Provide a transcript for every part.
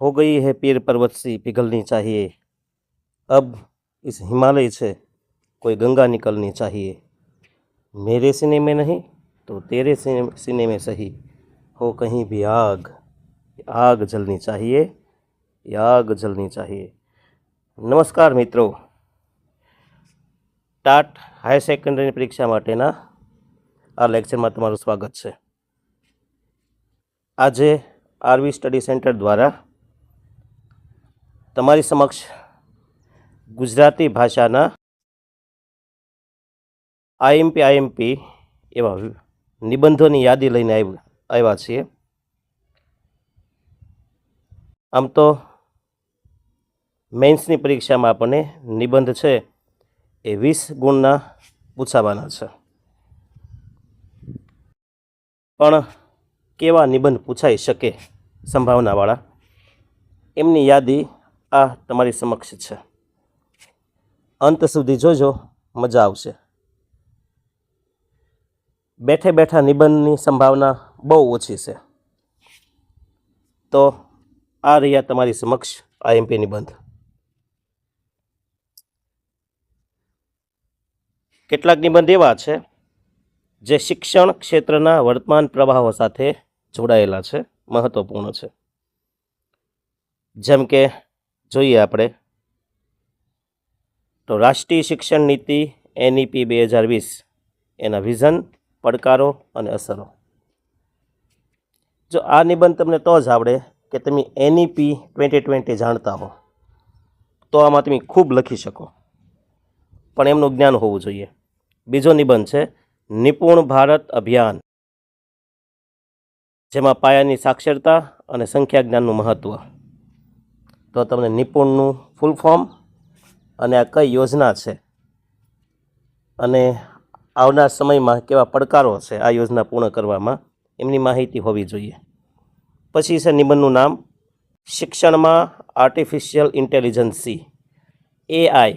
हो गई है पीर पर्वत सी पिघलनी चाहिए, अब इस हिमालय से कोई गंगा निकलनी चाहिए। मेरे सीने में नहीं तो तेरे सीने में सही, हो कहीं भी आग, आग जलनी चाहिए, आग जलनी चाहिए। नमस्कार मित्रों, ટાટ હાયર સેકન્ડરીની પરીક્ષા માટેના આ લેક્ચરમાં તમારું સ્વાગત છે। આજે આરવી સ્ટડી સેન્ટર દ્વારા તમારી સમક્ષ ગુજરાતી ભાષાના આઈએમપી એવા નિબંધોની યાદી લઈને આવ્યા છીએ। આમ તો મેન્સની પરીક્ષામાં આપણને નિબંધ છે એ 20 ગુણના પૂછાવાના છે, પણ કેવા નિબંધ પૂછાઈ શકે સંભાવનાવાળા એમની યાદી આ તમારી સમક્ષ છે। અંત સુધી જોજો, મજા આવશે। બેઠે બેઠા નિબંધની સંભાવના બહુ ઓછી છે, તો આ રહ્યા તમારી સમક્ષ આઈએમપી નિબંધ। કેટલાક નિબંધ એવા છે જે શિક્ષણ ક્ષેત્રના વર્તમાન પ્રવાહો સાથે જોડાયેલા છે, મહત્વપૂર્ણ છે। જેમ કે જોઈએ આપણે તો રાષ્ટ્રીય શિક્ષણ નીતિ એનઈપી 2020 એના વિઝન, પડકારો અને અસરો। જો આ નિબંધ તમને તો જ આવડે કે તમે એનઈપી 2020 જાણતા હો, તો આમાં તમે ખૂબ લખી શકો, પણ એમનું જ્ઞાન હોવું જોઈએ। બીજો નિબંધ છે નિપુણ ભારત અભિયાન, જેમાં પાયાની સાક્ષરતા અને સંખ્યા જ્ઞાનનું મહત્ત્વ। તો તમને નિપુણનું ફૂલ ફોર્મ અને આ કઈ યોજના છે અને આવનાર સમયમાં કેવા પડકારો છે આ યોજના પૂર્ણ કરવામાં, એમની માહિતી હોવી જોઈએ। પછી છે નિબંધનું નામ શિક્ષણમાં આર્ટિફિશિયલ ઇન્ટેલિજન્સી એઆઈ,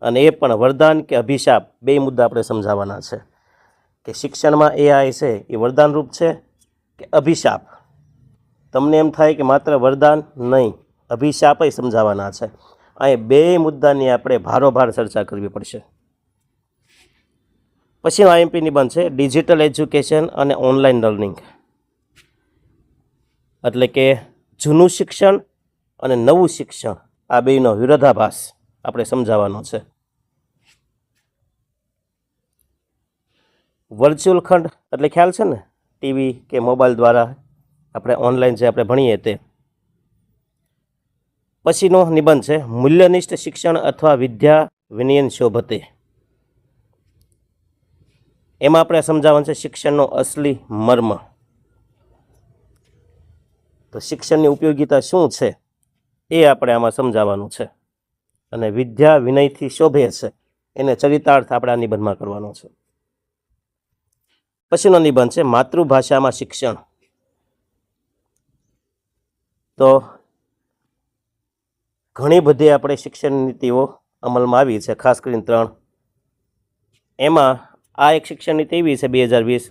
અને એ પણ વરદાન કે અભિશાપ, બે મુદ્દા આપણે સમજાવવાના છે કે શિક્ષણમાં એઆઈ છે એ વરદાનરૂપ છે કે અભિશાપ। તમને એમ થાય કે માત્ર વરદાન નહીં, અભિશાપય સમજાવવાના છે। અહીં બે મુદ્દાની આપણે ભારોભાર ચર્ચા કરવી પડશે। પછીનો આઈએમપી નિબંધ છે ડિજિટલ એજ્યુકેશન અને ઓનલાઈન લર્નિંગ, એટલે કે જૂનું શિક્ષણ અને નવું શિક્ષણ, આ બેનો વિરોધાભાસ આપણે સમજાવવાનો છે। વર્ચ્યુઅલ ખંડ એટલે ખ્યાલ છે ને, ટીવી કે મોબાઈલ દ્વારા આપણે ઓનલાઈન જે આપણે ભણીએ તે। પછીનો નિબંધ છે મૂલ્યનિષ્ઠ શિક્ષણ અથવા વિદ્યા વિનયન શોભતે, એમાં આપણે સમજાવવાનું છે શિક્ષણનો અસલી મર્મ। તો શિક્ષણની ઉપયોગિતા શું છે એ આપણે આમાં સમજાવવાનું છે, અને વિદ્યા વિનયથી શોભે છે એને ચરિતાર્થ આપણે આ નિબંધમાં કરવાનો છે। પછીનો નિબંધ છે માતૃભાષામાં શિક્ષણ। તો ઘણી બધી આપણે શિક્ષણ નીતિઓ અમલમાં આવી છે, ખાસ કરીને 3, એમાં આ એક શિક્ષણ નીતિ એવી છે 2020,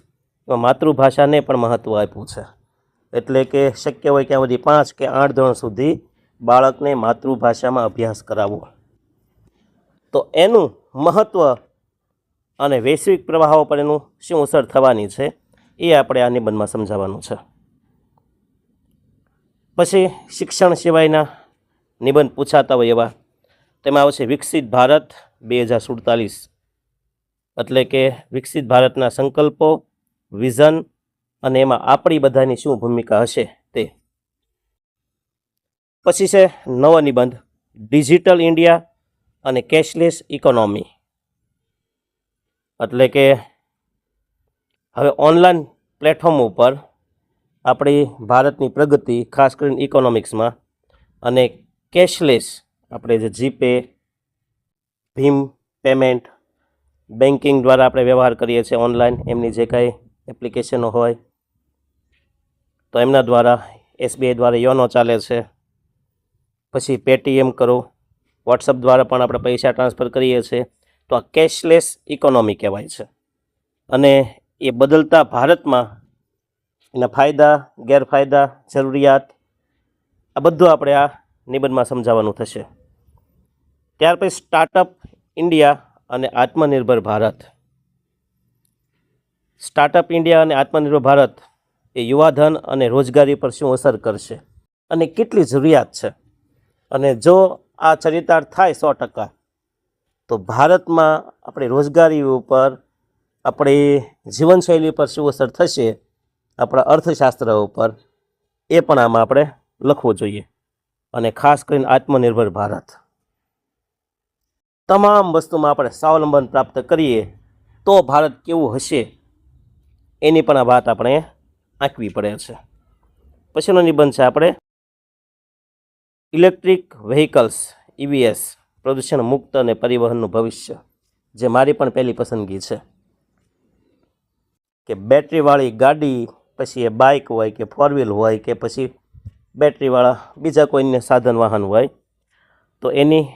એમાં માતૃભાષાને પણ મહત્ત્વ આપ્યું છે, એટલે કે શક્ય હોય ત્યાં સુધી 5 કે 8 ધોરણ સુધી બાળકને માતૃભાષામાં અભ્યાસ કરાવવો। તો એનું મહત્ત્વ અને વૈશ્વિક પ્રવાહો પર એનું શું અસર થવાની છે એ આપણે આ નિબંધમાં સમજાવવાનું છે। પછી શિક્ષણ સિવાયના નિબંધ પૂછાતા હોય એવા, તેમાં આવશે વિકસિત ભારત 2047, એટલે કે વિકસિત ભારતના સંકલ્પો, વિઝન અને એમાં આપણી બધાની શું ભૂમિકા હશે તે। પછી છે નવો નિબંધ ડિજિટલ ઇન્ડિયા અને કેશલેસ ઇકોનોમી, એટલે કે હવે ઓનલાઈન પ્લેટફોર્મ ઉપર આપણી ભારતની પ્રગતિ, ખાસ કરીને ઇકોનોમિક્સમાં, અને કેશલેસ આપણે જે જીપે, ભીમ પેમેન્ટ, બેન્કિંગ દ્વારા આપણે વ્યવહાર કરીએ છીએ ઓનલાઈન, એમની જે કાંઈ એપ્લિકેશનો હોય તો એમના દ્વારા, એસબીઆઈ દ્વારા યોનો ચાલે છે, પછી પેટીએમ કરો, વોટ્સઅપ દ્વારા પણ આપણે પૈસા ટ્રાન્સફર કરીએ છીએ, તો આ કેશલેસ ઇકોનોમી કહેવાય છે। અને એ બદલતા ભારતમાં એના ફાયદા, ગેરફાયદા, જરૂરિયાત આ બધું આપણે આ નિબંધમાં સમજાવવાનું થશે. ત્યાર પછી સ્ટાર્ટઅપ ઇન્ડિયા અને આત્મનિર્ભર ભારત. સ્ટાર્ટઅપ ઇન્ડિયા અને આત્મનિર્ભર ભારત એ યુવાધન અને રોજગારી પર શું અસર કરશે અને કેટલી જરૂરિયાત છે, અને જો આ ચરિતાર્થ થાય 100%, તો ભારતમાં આપણી રોજગારી ઉપર, આપણી જીવનશૈલી પર શું અસર થશે, આપણા અર્થશાસ્ત્ર ઉપર, એ પણ આમાં આપણે લખવું જોઈએ. અને ખાસ કરીને આત્મનિર્ભર ભારત, તમામ વસ્તુમાં આપણે સ્વાવલંબન પ્રાપ્ત કરીએ તો ભારત કેવું હશે એની પણ આ વાત આપણે આંકવી પડે છે. પછીનો નિબંધ છે આપણે ઇલેક્ટ્રિક વ્હીકલ્સ EVs, પ્રદૂષણ મુક્ત અને પરિવહનનું ભવિષ્ય, જે મારી પણ પહેલી પસંદગી છે. કે બેટરીવાળી ગાડી, પછી એ બાઇક હોય કે 4 વ્હીલ હોય કે પછી બેટરીવાળા બીજા કોઈને સાધન વાહન હોય, તો એની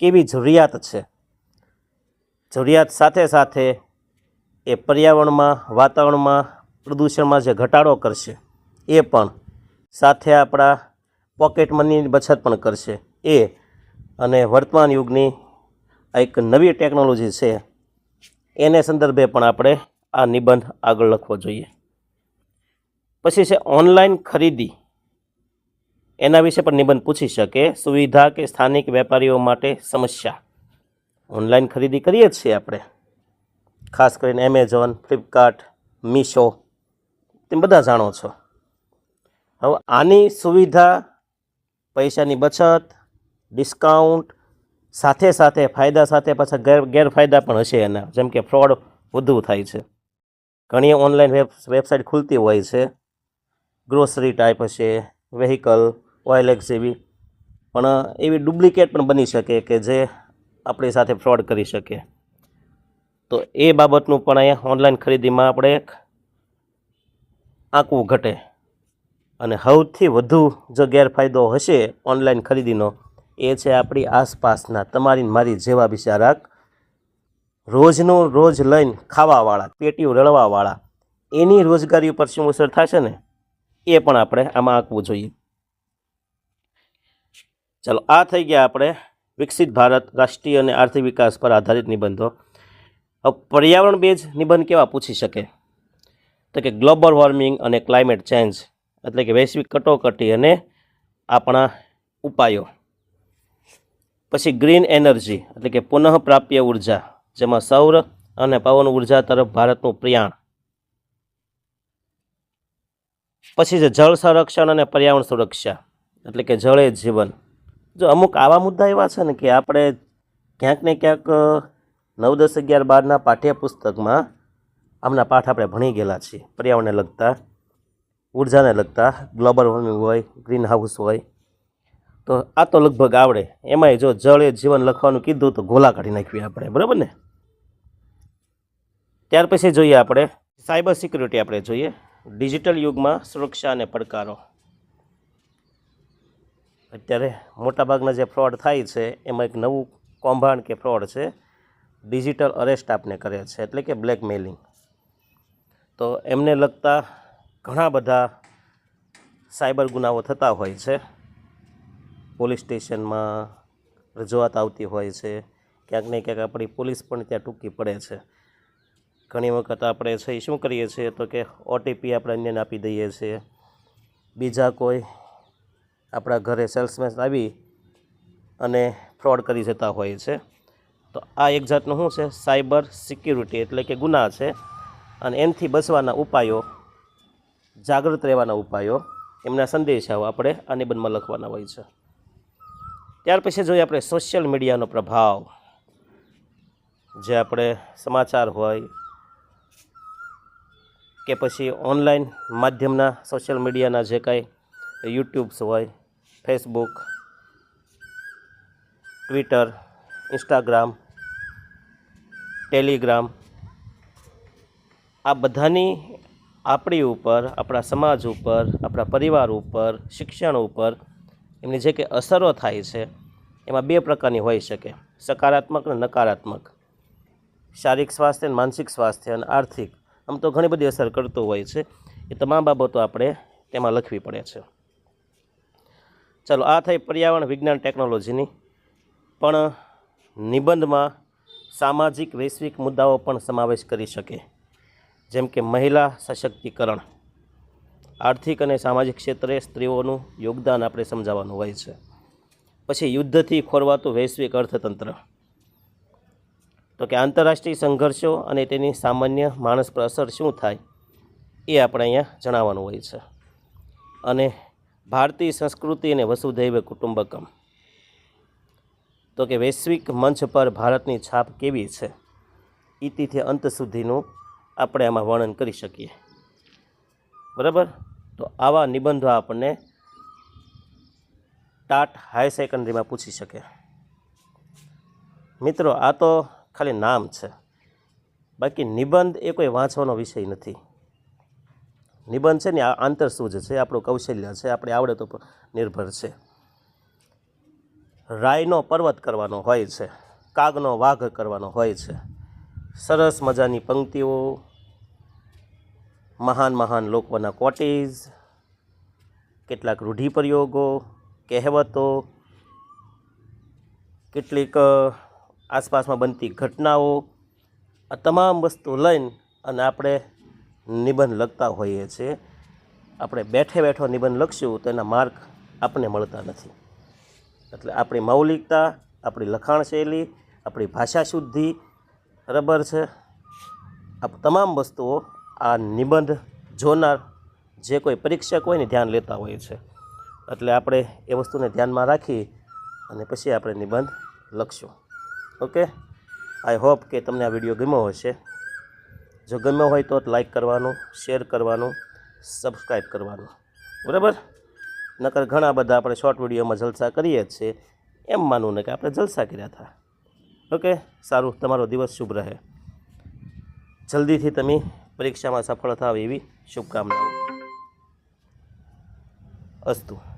કેવી જરૂરિયાત છે. જરૂરિયાત સાથે સાથે એ પર્યાવરણમાં, વાતાવરણમાં, પ્રદૂષણમાં જે ઘટાડો કરશે એ પણ, સાથે આપણા પોકેટ મનીની બચત પણ કરશે એ, અને વર્તમાન યુગની એક નવી ટેકનોલોજી છે એને સંદર્ભે પણ આપણે આ નિબંધ આગળ લખવો જોઈએ. પછી છે ઓનલાઈન ખરીદી, એના વિશે પણ નિબંધ પૂછી શકે. સુવિધા કે સ્થાનિક વેપારીઓ માટે સમસ્યા. ઓનલાઈન ખરીદી કરીએ છીએ આપણે, ખાસ કરીને એમેઝોન, ફ્લિપકાર્ટ, મીશો, તમે બધા જાણો છો. હવે આની સુવિધા, પૈસાની બચત, ડિસ્કાઉન્ટ, સાથે સાથે ફાયદા સાથે પાછા ગેરફાયદા પણ હશે એના, જેમ કે ફ્રોડ વધુ થાય છે. ઘણી ઓનલાઈન વેબસાઇટ ખુલતી હોય છે, ગ્રોસરી ટાઈપ હશે, વેહિકલ, OLX જેવી, પણ એવી ડુપ્લિકેટ પણ બની શકે કે જે આપણી સાથે ફ્રોડ કરી શકે. તો એ બાબતનું પણ અહીંયા ઓનલાઈન ખરીદીમાં આપણે એક આંકવું ઘટે. અને સૌથી વધુ જો ગેરફાયદો હશે ઓનલાઈન ખરીદીનો, એ છે આપણી આસપાસના તમારી મારી જેવા બિચારાક રોજનું રોજ લઈને ખાવાવાળા, પેટીઓ રળવાવાળા, એની રોજગારી ઉપર શું અસર થશે ને એ પણ આપણે આમાં આંકવું જોઈએ. ચાલો, આ થઈ ગયા આપણે વિકસિત ભારત, રાષ્ટ્રીય અને આર્થિક વિકાસ પર આધારિત નિબંધો. હવે પર્યાવરણ બેઝ નિબંધ કેવા પૂછી શકે, તો કે ગ્લોબલ વોર્મિંગ અને ક્લાઇમેટ ચેન્જ, એટલે કે વૈશ્વિક કટોકટી અને આપણા ઉપાયો. પછી ગ્રીન એનર્જી, એટલે કે પુનઃપ્રાપ્ય ઉર્જા, જેમાં સૌર અને પવન ઉર્જા તરફ ભારતનું પ્રયાણ. પછી છે જળ સંરક્ષણ અને પર્યાવરણ સુરક્ષા, એટલે કે જળ એ જીવન. જો અમુક આવા મુદ્દા એવા છે ને કે આપણે ક્યાંક ને ક્યાંક 9, 10, 11, 12ના પાઠ્યપુસ્તકમાં આમના પાઠ આપણે ભણી ગયેલા છીએ, પર્યાવરણને લગતા, ઉર્જાને લગતા, ગ્લોબલ વોર્મિંગ હોય, ગ્રીન હાઉસ હોય, તો આ તો લગભગ આવડે. એમાંય જો જળ એ જીવન લખવાનું કીધું તો ગોલા કાઢી નાખીએ આપણે, બરાબર ને. ત્યાર પછી જોઈએ આપણે સાયબર સિક્યુરિટી, આપણે જોઈએ ડિજિટલ યુગમાં સુરક્ષા અને પડકારો. અત્યારે મોટાભાગના જે ફ્રોડ થાય છે એમાં એક નવું કૌભાંડ કે ફ્રોડ છે, ડિજિટલ અરેસ્ટ આપને કરે છે, એટલે કે બ્લેકમેલિંગ. તો એમને લગતા ઘણા બધા સાયબર ગુનાઓ થતા હોય છે. પોલીસ સ્ટેશનમાં રજૂઆત આવતી હોય છે, ક્યાંક ને ક્યાંક આપણી પોલીસ પણ ત્યાં ટૂંકી પડે છે. ઘણી વખત આપણે છે એ શું કરીએ છીએ, તો કે OTP આપણે અન્યને આપી દઈએ છીએ. બીજા કોઈ આપણા ઘરે સેલ્સમેન આવી અને ફ્રોડ કરી જતા હોય છે. તો આ એક જાતનું શું છે, સાયબર સિક્યુરિટી, એટલે કે ગુના છે. અને એનાથી બચવાના ઉપાયો, જાગૃત રહેવાના ઉપાયો, એમના સંદેશાઓ આપણે આ નિબંધમાં લખવાના હોય છે. ત્યાર પછી જોઈએ આપણે સોશિયલ મીડિયાનો પ્રભાવ, જે આપણે સમાચાર હોય કે પછી ઓનલાઈન માધ્યમના સોશિયલ મીડિયાના જે કાંઈ યુટ્યુબ્સ હોય, ફેસબુક, ટ્વિટર, ઇન્સ્ટાગ્રામ, ટેલિગ્રામ, આ બધાની આપણી ઉપર, આપણા સમાજ ઉપર, આપણા પરિવાર ઉપર, શિક્ષણ ઉપર એમની જે કંઈ અસરો થાય છે એમાં 2 પ્રકારની હોઈ શકે, સકારાત્મક અને નકારાત્મક. શારીરિક સ્વાસ્થ્ય અને માનસિક સ્વાસ્થ્ય અને આર્થિક, આમ તો ઘણી બધી અસર કરતો હોય છે. એ તમામ બાબતો આપણે તેમાં લખવી પડે છે. ચાલો, આ થઈ પર્યાવરણ વિજ્ઞાન ટેકનોલોજીની. પણ નિબંધમાં સામાજિક વૈશ્વિક મુદ્દાઓ પણ સમાવેશ કરી શકે, જેમ કે મહિલા સશક્તિકરણ, આર્થિક અને સામાજિક ક્ષેત્રે સ્ત્રીઓનું યોગદાન આપણે સમજાવવાનું હોય છે. પછી યુદ્ધથી ખોરવાતું વૈશ્વિક અર્થતંત્ર, તો કે આંતરરાષ્ટ્રીય સંઘર્ષો અને તેની સામાન્ય માણસ પર અસર શું થાય એ આપણે અહીંયા જણાવવાનું હોય છે. અને ભારતીય સંસ્કૃતિ અને વસુધૈવ કુટુંબકમ, તો કે વૈશ્વિક મંચ પર ભારતની છાપ કેવી છે, ઇતિથી અંત સુધીનું આપણે આમાં વર્ણન કરી શકીએ. બરાબર. તો આવા નિબંધો આપણને ટાટ હાઈ સેકન્ડરીમાં પૂછી શકે. મિત્રો, આ તો ખાલી નામ છે, બાકી નિબંધ એ કોઈ વાંચવાનો વિષય નથી. નિબંધ છે ને આ આંતરસૂઝ છે, આપણું કૌશલ્ય છે, આપણી આવડતો પર નિર્ભર છે. રાયનો પર્વત કરવાનો હોય છે, કાગનો વાઘ કરવાનો હોય છે, સરસ મજાની પંક્તિઓ, મહાન મહાન લોકોના કોટેજ, કેટલાક રૂઢિપ્રયોગો, કહેવતો, કેટલીક આસપાસમાં બનતી ઘટનાઓ, આ તમામ વસ્તુ લઈને અને આપણે નિબંધ લખતા હોઈએ છીએ. આપણે બેઠે બેઠો નિબંધ લખશું તો એના માર્ક આપણને મળતા નથી. એટલે આપણી મૌલિકતા, આપણી લખાણ શૈલી, આપણી ભાષા શુદ્ધિ, બરાબર છે, આ તમામ વસ્તુઓ આ નિબંધ જોનાર જે કોઈ પરીક્ષક હોય ને ધ્યાન લેતા હોય છે. એટલે આપણે એ વસ્તુને ધ્યાનમાં રાખી અને પછી આપણે નિબંધ લખશું. ઓકે, આઈ હોપ કે તમને આ વિડીયો ગમ્યો હશે. જો ગમ્યો હોય તો લાઈક કરવાનું, શેર કરવાનું, સબસ્ક્રાઈબ કરવાનું. બરાબર. નકર ઘણા બધા આપણે શોર્ટ વિડીયોમાં જલસા કરીએ જ છીએ, એમ માનવું ને કે આપણે જલસા કર્યા હતા. ઓકે, સારું, તમારો દિવસ શુભ રહે. જલ્દીથી તમે પરીક્ષામાં સફળ થાવ એવી શુભકામનાઓ. અસ્તુ.